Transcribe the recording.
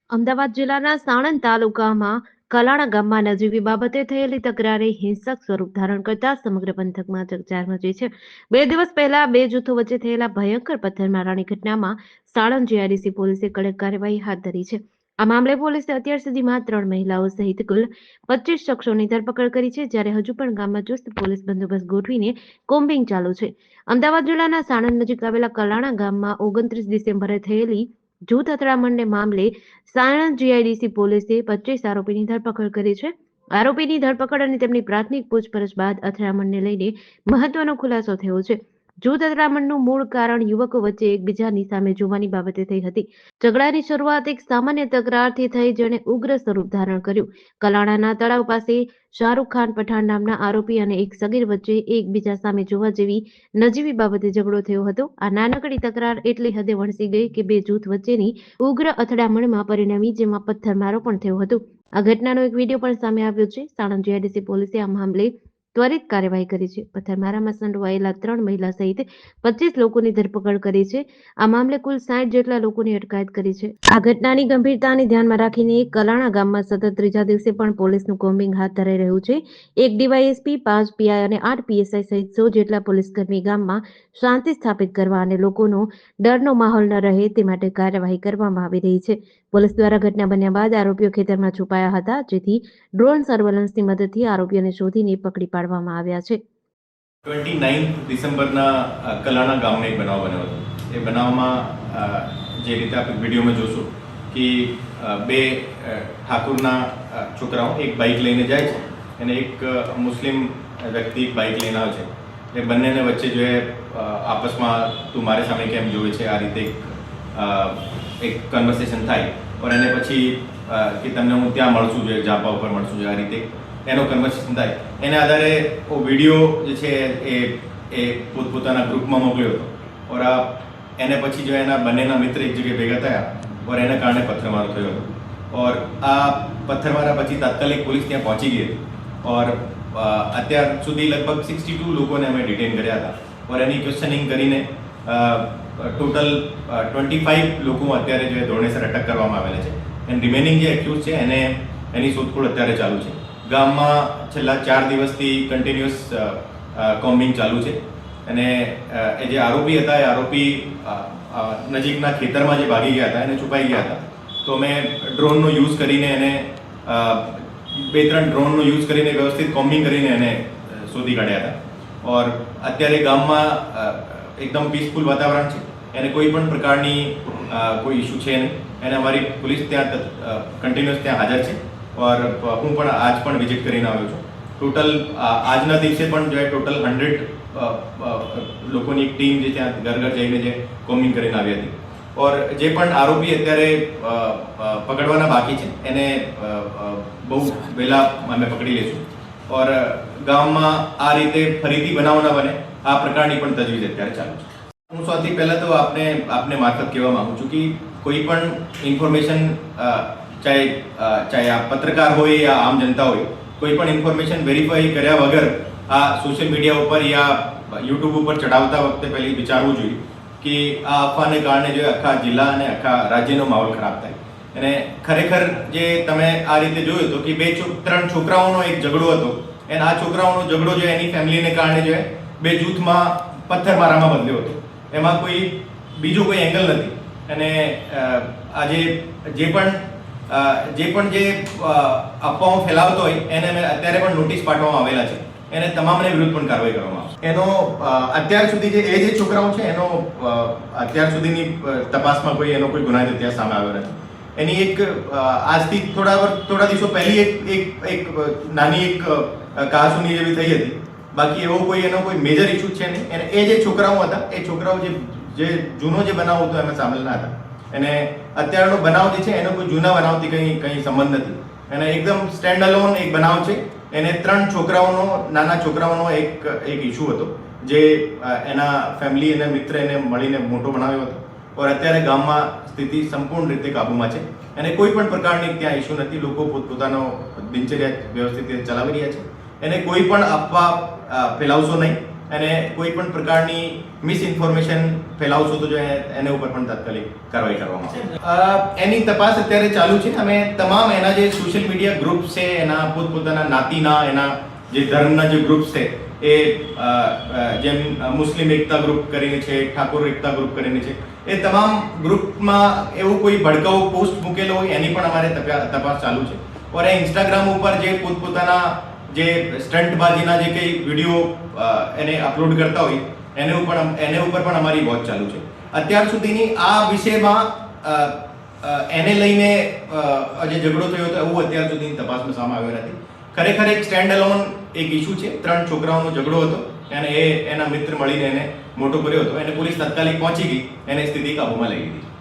અમદાવાદ જિલ્લાના સાણંદ તાલુકામાં કલાણા ગામમાં નજીવી બાબતે થયેલી તકરારે હિંસક સ્વરૂપ ધારણ કરતા સમગ્ર પંથકમાં ચકચાર મચી છે. 2 દિવસ પહેલા 2 જૂથો વચ્ચે થયેલા ભયંકર પથ્થરમારાની ઘટનામાં સાણંદ જીઆઈડીસી પોલીસે કડક કાર્યવાહી હાથ ધરી છે. આ મામલે પોલીસે અત્યાર સુધીમાં 3 મહિલાઓ સહિત કુલ 25 શખ્સોની ધરપકડ કરી છે, જ્યારે હજુ પણ ગામમાં ચુસ્ત પોલીસ બંદોબસ્ત ગોઠવીને કોમ્બિંગ ચાલુ છે. અમદાવાદ જિલ્લાના સાણંદ નજીક આવેલા કલાણા ગામમાં 29 ડિસેમ્બરે થયેલી જૂથ અથડામણને મામલે સાણંદ જીઆઈડીસી પોલીસે 25 આરોપીની ધરપકડ કરી છે. આરોપીની ધરપકડ અને તેમની પ્રાથમિક પૂછપરછ બાદ અથડામણને લઈને મહત્વનો ખુલાસો થયો છે. જૂથ અથડામણનું મૂળ કારણ યુવકો વચ્ચે એકબીજાની સામે જોવાની બાબતે થઈ હતી. ઝઘડાની શરૂઆત એક સામાન્ય તકરારથી થઈ, જેણે ઉગ્ર સ્વરૂપ ધારણ કર્યું. કલાણાના તળાવ પાસે શાહરૂખ ખાન પઠાણ નામના આરોપી અને એક સગીર વચ્ચે એકબીજા સામે જોવા જેવી નજીવી બાબતે ઝઘડો થયો હતો. આ નાનકડી તકરાર એટલી હદે વણસી ગઈ કે બે જૂથ વચ્ચેની ઉગ્ર અથડામણમાં પરિણમી, જેમાં પથ્થરમારો પણ થયો હતો. આ ઘટનાનો એક વિડીયો પણ સામે આવ્યો છે. સાણંદ જીઆઈડીસી પોલીસે આ મામલે ત્વરિત કાર્યવાહી કરી છે. પથ્થરમારામાં સંડોવાયેલા 3 મહિલા સહિત 25 લોકોની ધરપકડ કરી છે. આ મામલે કુલ 60 જેટલા લોકોની અટકાયત કરી છે. આ ઘટનાની ગંભીરતાને ધ્યાનમાં રાખીને કલાણા ગામમાં સતત ત્રીજા દિવસે પણ પોલીસનું કોમ્બિંગ હાથ ધરાઈ રહ્યું છે. 1 ડીવાયએસપી, 5 પીઆઈ અને 8 પીએસઆઈ સહિત 100 જેટલા પોલીસકર્મી ગામમાં શાંતિ સ્થાપિત કરવા અને લોકોનો ડરનો માહોલ ન રહે તે માટે કાર્યવાહી કરવામાં આવી રહી છે. પોલીસ દ્વારા ઘટના બન્યા બાદ આરોપીઓ ખેતરમાં છુપાયા હતા, જેથી ડ્રોન સર્વેલન્સની મદદથી આરોપીઓને શોધીને પકડી પાડવામાં આવ્યા છે. 29 ડિસેમ્બરના કલાણા ગામનો એક બનાવ બન્યો હતો. એ બનાવમાં જે રીતે આપ વિડીયોમાં જોશો કે બે ઠાકુરના છોકરાઓ એક બાઇક લઈને જાય છે અને એક મુસ્લિમ વ્યક્તિ એક બાઇક લઈને આવે છે. એ બંનેને વચ્ચે જો આપસમાં તું મારે સામે કેમ જોવે છે આ રીતે એક કન્વર્સેશન થાય और એને પછી કે તમને હું ત્યાં મળશું જોઈએ, ઝાપા ઉપર મળશું જોઈએ, આ રીતે એનો કન્વર્સેશન થાય. એના આધારે વિડીયો જે છે એ પોતપોતાના ગ્રુપમાં મોકલ્યો હતો ઓર એને પછી જો એના બંનેના મિત્ર એક જગ્યાએ ભેગા થયા ઓર એના કારણે પથ્થરમારો થયો હતો. ઓર આ પથ્થરમારા પછી તાત્કાલિક પોલીસ ત્યાં પહોંચી ગઈ હતી ઓર અત્યાર સુધી લગભગ 62 લોકોને અમે ડિટેન કર્યા હતા ઓર એની ક્વેશ્ચનિંગ કરીને ટોટલ 25 લોકો અત્યારે જે ધોરણેસર અટક કરવામાં આવેલા છે. એન્ડ રિમેનિંગ જે એક્યુઝ છે એની શોધખોળ અત્યારે ચાલુ છે. ગામમાં છેલ્લા 4 દિવસથી કન્ટિન્યુઅસ કોમ્બિંગ ચાલુ છે અને એ જે આરોપી હતા એ આરોપી નજીકના ખેતરમાં જે ભાગી ગયા હતા એને છુપાઈ ગયા હતા. તો અમે ડ્રોનનો યુઝ કરીને એને 2-3 ડ્રોનનો યુઝ કરીને વ્યવસ્થિત કોમ્બિંગ કરીને એને શોધી કાઢ્યા હતા. ઓર અત્યારે ગામમાં એકદમ પીસફુલ વાતાવરણ છે. એને કોઈ પણ પ્રકારની કોઈ ઇસ્યુ છે નહીં. એને અમારી પોલીસ ત્યાં કન્ટિન્યુઅસ ત્યાં હાજર છે ઓર હું પણ આજ પણ વિઝિટ કરીને આવ્યો છું. ટોટલ આજના દિવસે પણ જો ટોટલ 100 લોકોની એક ટીમ જે ત્યાં ઘર ઘર જઈને જે કોમ્બિંગ કરીને આવી હતી. ઓર જે પણ આરોપી અત્યારે પકડવાના બાકી છે એને બહુ વહેલા અમે પકડી લઈશું. ઓર ગામમાં આ રીતે ફરીથી બનાવ ન બને આ પ્રકારની પણ તજવીજ અત્યારે ચાલુ છે. હું સૌથી પહેલાં તો આપને મારફત કહેવા માગું છું કે કોઈ પણ ઇન્ફોર્મેશન ચાહે આ પત્રકાર હોય યા આમ જનતા હોય, કોઈ પણ ઇન્ફોર્મેશન વેરીફાઈ કર્યા વગર આ સોશિયલ મીડિયા ઉપર યા યુટ્યુબ ઉપર ચડાવતા વખતે પહેલી વિચારવું જોઈએ કે આ અફવાને કારણે જો આખા જિલ્લા અને આખા રાજ્યનો માહોલ ખરાબ થાય. અને ખરેખર જે તમે આ રીતે જોયું તો કે 2-3 છોકરાઓનો એક ઝઘડો હતો અને આ છોકરાઓનો ઝઘડો જો એની ફેમિલીને કારણે જો બે જૂથમાં પથ્થરમારામાં બદલ્યો હતો. એમાં કોઈ બીજો કોઈ એંગલ નથી. અને આજે જે પણ અફવાઓ ફેલાવતો હોય એને અત્યારે પણ નોટિસ પાઠવવામાં આવેલા છે. એને તમામને વિરુદ્ધ પણ કાર્યવાહી કરવામાં આવશે. એનો અત્યાર સુધી જે છોકરાઓ છે એનો અત્યાર સુધીની તપાસમાં એનો કોઈ ગુનાહિત ઇતિહાસ સામે આવ્યો નથી. એની એક આજથી થોડા દિવસો પહેલી એક નાની એક કહાસુની જેવી થઈ હતી. બાકી એવો એનો કોઈ મેજર ઇસ્યુ છે નહીં. અને એ જે છોકરાઓ હતા એ છોકરાઓ જે જૂનો જે બનાવ હતો એમાં સામેલ ના હતા. અને અત્યારનો બનાવ જે છે એનો કોઈ જૂના બનાવથી કંઈ સંબંધ નથી. અને એકદમ સ્ટેન્ડ અલોન એક બનાવ છે. એને 3 છોકરાઓનો નાના છોકરાઓનો એક ઇસ્યુ હતો જે એના ફેમિલી અને મિત્ર એને મળીને મોટો બનાવ્યો હતો. ઓર અત્યારે ગામમાં સ્થિતિ સંપૂર્ણ રીતે કાબૂમાં છે અને કોઈ પણ પ્રકારની ત્યાં ઇસ્યુ નથી. લોકો પોતપોતાનો દિનચર્યા વ્યવસ્થિત ચલાવી રહ્યા છે. એને કોઈ પણ અફવા ફેલાવશો નહીં. અને કોઈ પણ પ્રકારની મિસઇન્ફોર્મેશન ફેલાવશો તો જો એને ઉપર પણ તાત્કાલિક કાર્યવાહી કરવામાં આવે. એની તપાસ અત્યારે ચાલુ છે. અમે તમામ એના જે સોશિયલ મીડિયા ગ્રુપ્સ છે, એના પોતપોતાના નાતીના, એના જે ધર્મના જે ગ્રુપ્સ છે, એ જેમ મુસ્લિમ એકતા ગ્રુપ કરીને છે, ઠાકોર એકતા ગ્રુપ કરીને છે, એ તમામ ગ્રુપમાં એવું કોઈ ભડકાઉ પોસ્ટ મૂકેલો હોય એની પણ અમારે તપાસ ચાલુ છે. और इंस्टाग्राम ઉપર જે પોતપોતાના જે સ્ટન્ટબાજીના જે કંઈ વિડીયો એને અપલોડ કરતા હોય એને ઉપર પણ અમારી વોચ ચાલુ છે. અત્યાર સુધીની આ વિષયમાં એને લઈને જે ઝઘડો થયો હતો એવું અત્યાર સુધીની તપાસમાં સામે આવ્યો નથી. ખરેખર એક સ્ટેન્ડ અલોન એક ઇસ્યુ છે. 3 છોકરાઓનો ઝઘડો હતો અને એના મિત્ર મળીને એને મોટો કર્યો હતો. એને પોલીસ તાત્કાલિક પહોંચી ગઈ, એને સ્થિતિ કાબૂમાં લઈ લીધી.